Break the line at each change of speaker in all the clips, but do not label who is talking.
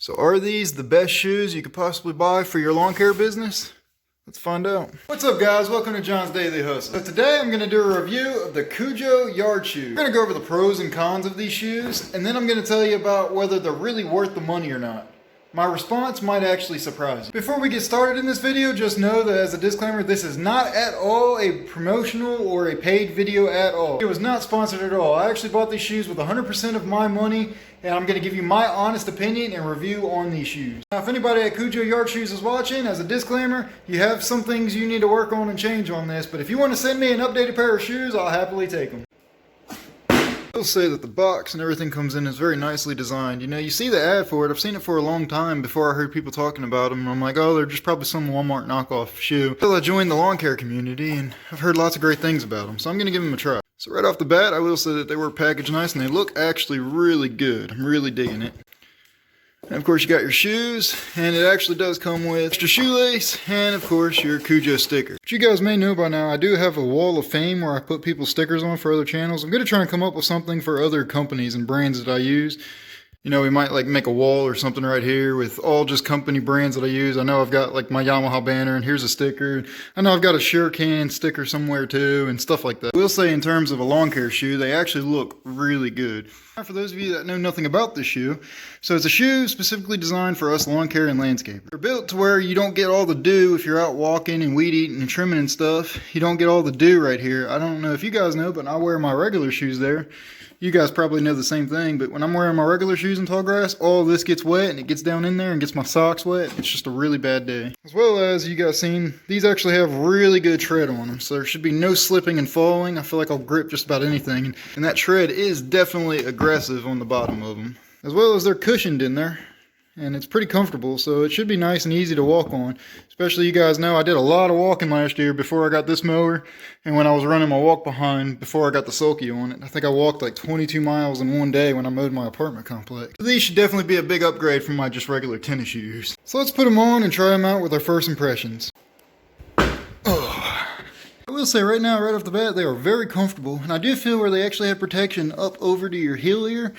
So are these the best shoes you could possibly buy for your lawn care business? Let's find out. What's up guys, welcome to John's Daily Hustle. So today I'm going to do a review of the Kujo Yard shoes. We're going to go over the pros and cons of these shoes, and then I'm going to tell you about whether they're really worth the money or not. My response might actually surprise you. Before we get started in this video, just know that as a disclaimer, this is not at all a promotional or a paid video at all. It was not sponsored at all. I actually bought these shoes with 100% of my money, and I'm going to give you my honest opinion and review on these shoes. Now, if anybody at Kujo Yard Shoes is watching, as a disclaimer, you have some things you need to work on and change on this, but if you want to send me an updated pair of shoes, I'll happily take them. I will say that the box and everything comes in is very nicely designed. You know, you see the ad for it. I've seen it for a long time before I heard people talking about them. And I'm like, oh, they're just probably some Walmart knockoff shoe. Until I joined the lawn care community, and I've heard lots of great things about them. So I'm going to give them a try. So right off the bat, I will say that they were packaged nice and they look actually really good. I'm really digging it. And of course you got your shoes, and it actually does come with extra shoelace, and of course your Kujo sticker. But you guys may know by now, I do have a wall of fame where I put people's stickers on for other channels. I'm going to try and come up with something for other companies and brands that I use. You know, we might like make a wall or something right here with all just company brands that I use. I know I've got like my Yamaha banner, and here's a sticker. I know I've got a Surecan sticker somewhere too, and stuff like that. I will say in terms of a lawn care shoe, they actually look really good. Now, for those of you that know nothing about this shoe, so it's a shoe specifically designed for us lawn care and landscapers. They're built to where you don't get all the dew if you're out walking and weed eating and trimming and stuff. You don't get all the dew right here. I don't know if you guys know, but I wear my regular shoes there. You guys probably know the same thing, but when I'm wearing my regular shoes in tall grass, all this gets wet and it gets down in there and gets my socks wet. It's just a really bad day. As well as you guys seen, these actually have really good tread on them, so there should be no slipping and falling. I feel like I'll grip just about anything, and that tread is definitely aggressive on the bottom of them. As well as they're cushioned in there, and it's pretty comfortable, so it should be nice and easy to walk on. Especially, you guys know I did a lot of walking last year before I got this mower, and when I was running my walk behind before I got the sulky on it. I think I walked like 22 miles in one day when I mowed my apartment complex. So these should definitely be a big upgrade from my just regular tennis shoes. So let's put them on and try them out with our first impressions. I will say right now, right off the bat, they are very comfortable, and I do feel where they actually have protection up over to your heel here.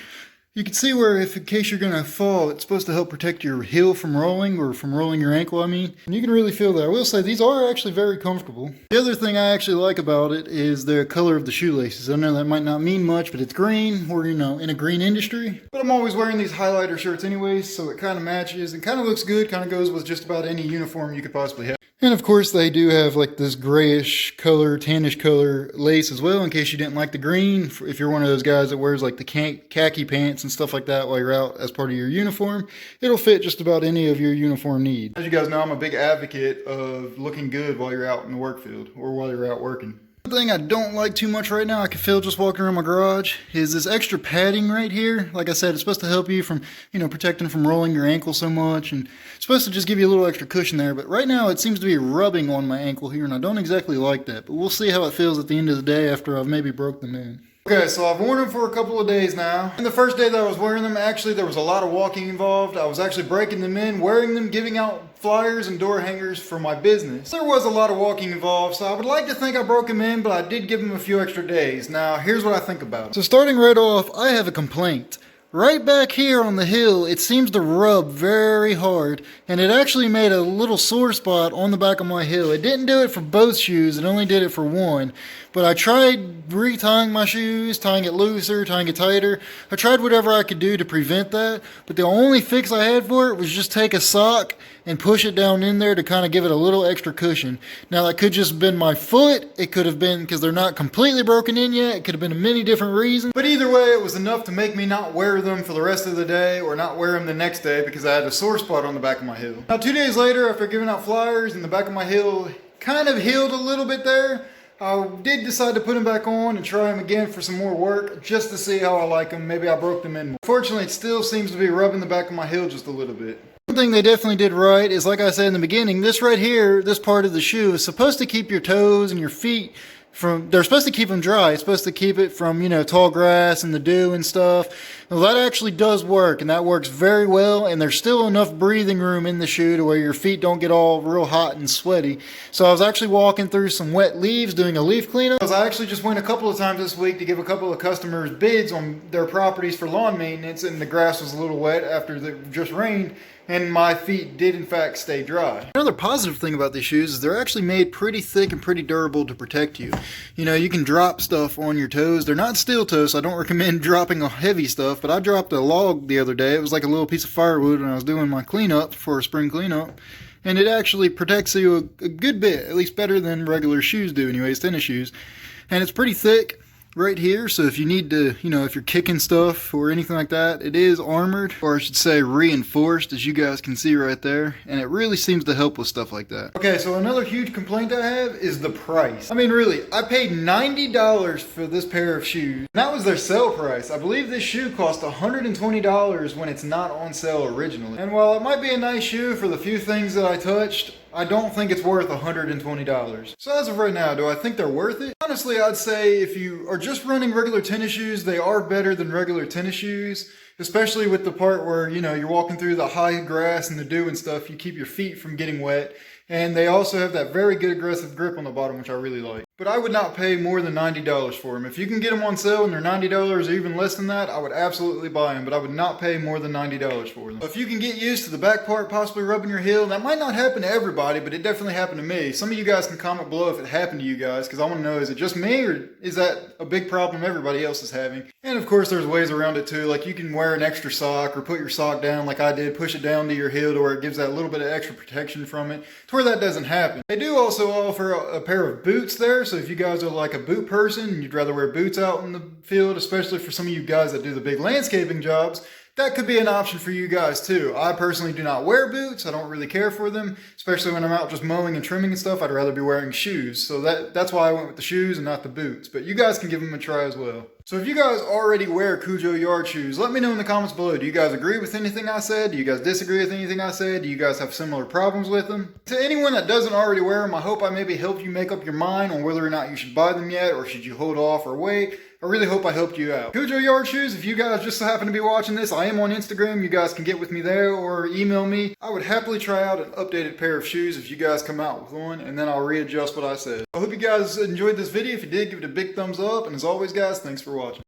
You can see where, if in case you're going to fall, it's supposed to help protect your heel from rolling, or from rolling your ankle, I mean. And you can really feel that. I will say these are actually very comfortable. The other thing I actually like about it is the color of the shoelaces. I know that might not mean much, but it's green. We're, you know, in a green industry. But I'm always wearing these highlighter shirts anyways, so it kind of matches and kind of looks good, kind of goes with just about any uniform you could possibly have. And of course they do have like this grayish color, tannish color lace as well, in case you didn't like the green. If you're one of those guys that wears like the khaki pants and stuff like that while you're out as part of your uniform, it'll fit just about any of your uniform needs. As you guys know, I'm a big advocate of looking good while you're out in the work field or while you're out working. One thing I don't like too much right now, I can feel just walking around my garage, is this extra padding right here. Like I said, it's supposed to help you from, you know, protecting from rolling your ankle so much, and it's supposed to just give you a little extra cushion there, but right now it seems to be rubbing on my ankle here, and I don't exactly like that, but we'll see how it feels at the end of the day after I've maybe broke them in. Okay, so I've worn them for a couple of days now. And the first day that I was wearing them, actually there was a lot of walking involved. I was actually breaking them in, wearing them, giving out flyers and door hangers for my business. There was a lot of walking involved, so I would like to think I broke them in, but I did give them a few extra days. Now, here's what I think about it. So starting right off, I have a complaint. Right back here on the heel, it seems to rub very hard, and it actually made a little sore spot on the back of my heel. It didn't do it for both shoes, it only did it for one. But I tried retying my shoes, tying it looser, tying it tighter. I tried whatever I could do to prevent that, but the only fix I had for it was just take a sock and push it down in there to kind of give it a little extra cushion. Now that could just have been my foot, it could have been because they're not completely broken in yet, it could have been many different reasons. But either way, it was enough to make me not wear them for the rest of the day or not wear them the next day because I had a sore spot on the back of my heel. Now 2 days later, after giving out flyers and the back of my heel kind of healed a little bit there, I did decide to put them back on and try them again for some more work just to see how I like them. Maybe I broke them in more. Fortunately, it still seems to be rubbing the back of my heel just a little bit. One thing they definitely did right is, like I said in the beginning, this right here, this part of the shoe is supposed to keep your toes and your feet from, they're supposed to keep them dry. It's supposed to keep it from, you know, tall grass and the dew and stuff. Well, that actually does work, and that works very well, and there's still enough breathing room in the shoe to where your feet don't get all real hot and sweaty. So I was actually walking through some wet leaves doing a leaf cleanup. I actually just went a couple of times this week to give a couple of customers bids on their properties for lawn maintenance, and the grass was a little wet after it just rained, and my feet did in fact stay dry. Another positive thing about these shoes is they're actually made pretty thick and pretty durable to protect you. You know, you can drop stuff on your toes. They're not steel toes, so I don't recommend dropping heavy stuff, but I dropped a log the other day. It was like a little piece of firewood when I was doing my cleanup for a spring cleanup, and it actually protects you a good bit, at least better than regular shoes do anyways, tennis shoes. And it's pretty thick right here, so if you need to, you know, if you're kicking stuff or anything like that, it is armored, or I should say reinforced, as you guys can see right there, and it really seems to help with stuff like that. Okay, so another huge complaint I have is the price. I mean, really, I paid $90 for this pair of shoes, and that was their sale price. I believe this shoe cost $120 when it's not on sale originally. And while it might be a nice shoe for the few things that I touched, I don't think it's worth $120. So as of right now, do I think they're worth it? Honestly, I'd say if you are just running regular tennis shoes, they are better than regular tennis shoes, especially with the part where, you know, you're walking through the high grass and the dew and stuff. You keep your feet from getting wet. And they also have that very good aggressive grip on the bottom, which I really like. But I would not pay more than $90 for them. If you can get them on sale and they're $90 or even less than that, I would absolutely buy them, but I would not pay more than $90 for them. If you can get used to the back part possibly rubbing your heel, that might not happen to everybody, but it definitely happened to me. Some of you guys can comment below if it happened to you guys, because I want to know, is it just me, or is that a big problem everybody else is having? And of course, there's ways around it too, like you can wear an extra sock or put your sock down like I did, push it down to your heel to where it gives that little bit of extra protection from it, to where that doesn't happen. They do also offer a pair of boots there, so if you guys are like a boot person and you'd rather wear boots out in the field, especially for some of you guys that do the big landscaping jobs, that could be an option for you guys too. I personally do not wear boots. I don't really care for them, especially when I'm out just mowing and trimming and stuff. I'd rather be wearing shoes. So that's why I went with the shoes and not the boots. But you guys can give them a try as well. So if you guys already wear Kujo Yard shoes, let me know in the comments below. Do you guys agree with anything I said? Do you guys disagree with anything I said? Do you guys have similar problems with them? To anyone that doesn't already wear them, I hope I maybe helped you make up your mind on whether or not you should buy them yet, or should you hold off or wait. I really hope I helped you out. Kujo Yard shoes, if you guys just so happen to be watching this, I am on Instagram. You guys can get with me there or email me. I would happily try out an updated pair of shoes if you guys come out with one, and then I'll readjust what I said. I hope you guys enjoyed this video. If you did, give it a big thumbs up, and as always guys, thanks for watching.